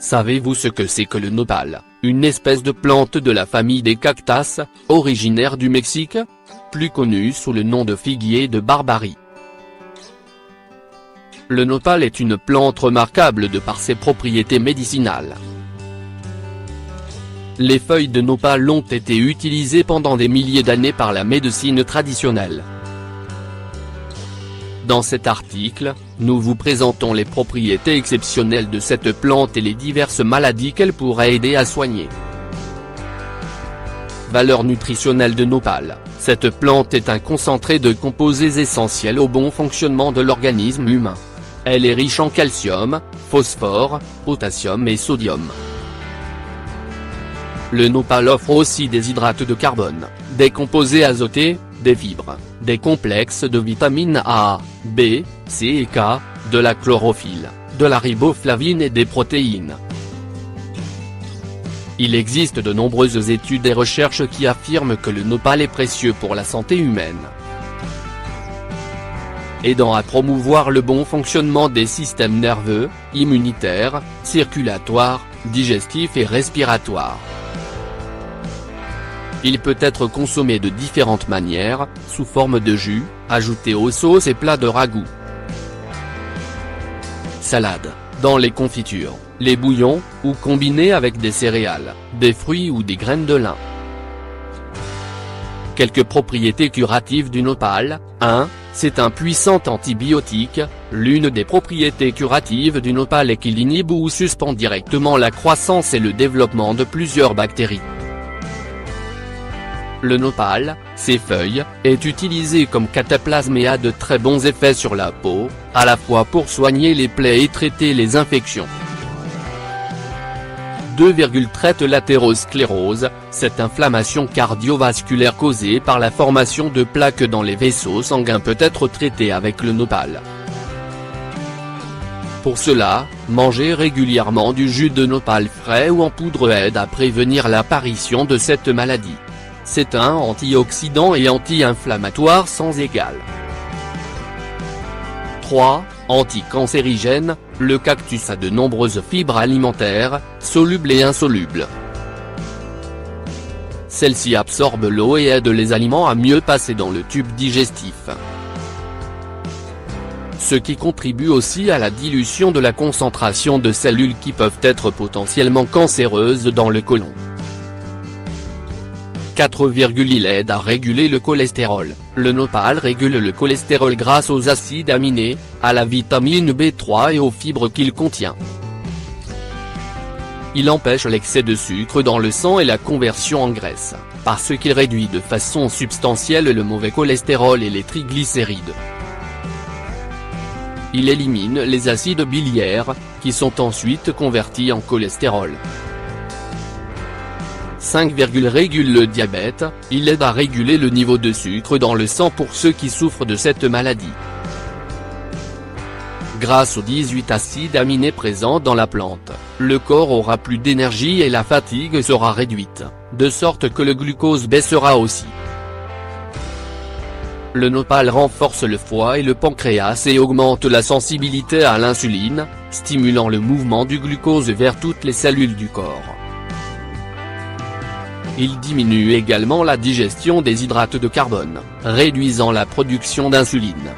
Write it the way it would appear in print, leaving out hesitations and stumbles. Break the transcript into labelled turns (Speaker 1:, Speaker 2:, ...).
Speaker 1: Savez-vous ce que c'est que le nopal, une espèce de plante de la famille des cactas, originaire du Mexique, plus connue sous le nom de figuier de Barbarie? Le nopal est une plante remarquable de par ses propriétés médicinales. Les feuilles de nopal ont été utilisées pendant des milliers d'années par la médecine traditionnelle. Dans cet article, nous vous présentons les propriétés exceptionnelles de cette plante et les diverses maladies qu'elle pourrait aider à soigner. Valeurs nutritionnelles de nopal. Cette plante est un concentré de composés essentiels au bon fonctionnement de l'organisme humain. Elle est riche en calcium, phosphore, potassium et sodium. Le nopal offre aussi des hydrates de carbone, des composés azotés, des fibres, des complexes de vitamines A, B, C et K, de la chlorophylle, de la riboflavine et des protéines. Il existe de nombreuses études et recherches qui affirment que le nopal est précieux pour la santé humaine, aidant à promouvoir le bon fonctionnement des systèmes nerveux, immunitaire, circulatoire, digestif et respiratoire. Il peut être consommé de différentes manières, sous forme de jus, ajouté aux sauces et plats de ragoût. Salade, dans les confitures, les bouillons, ou combiné avec des céréales, des fruits ou des graines de lin. Quelques propriétés curatives du nopal. 1. C'est un puissant antibiotique. L'une des propriétés curatives du nopal est qu'il inhibe ou suspend directement la croissance et le développement de plusieurs bactéries. Le nopal, ses feuilles, est utilisé comme cataplasme et a de très bons effets sur la peau, à la fois pour soigner les plaies et traiter les infections. 2. Traite l'athérosclérose, cette inflammation cardiovasculaire causée par la formation de plaques dans les vaisseaux sanguins peut être traitée avec le nopal. Pour cela, manger régulièrement du jus de nopal frais ou en poudre aide à prévenir l'apparition de cette maladie. C'est un antioxydant et anti-inflammatoire sans égal. 3. Anticancérigène, le cactus a de nombreuses fibres alimentaires, solubles et insolubles. Celles-ci absorbent l'eau et aident les aliments à mieux passer dans le tube digestif, ce qui contribue aussi à la dilution de la concentration de cellules qui peuvent être potentiellement cancéreuses dans le côlon. 4. Il aide à réguler le cholestérol. Le nopal régule le cholestérol grâce aux acides aminés, à la vitamine B3 et aux fibres qu'il contient. Il empêche l'excès de sucre dans le sang et la conversion en graisse, parce qu'il réduit de façon substantielle le mauvais cholestérol et les triglycérides. Il élimine les acides biliaires, qui sont ensuite convertis en cholestérol. 5. Régule le diabète, il aide à réguler le niveau de sucre dans le sang pour ceux qui souffrent de cette maladie. Grâce aux 18 acides aminés présents dans la plante, le corps aura plus d'énergie et la fatigue sera réduite, de sorte que le glucose baissera aussi. Le nopal renforce le foie et le pancréas et augmente la sensibilité à l'insuline, stimulant le mouvement du glucose vers toutes les cellules du corps. Il diminue également la digestion des hydrates de carbone, réduisant la production d'insuline.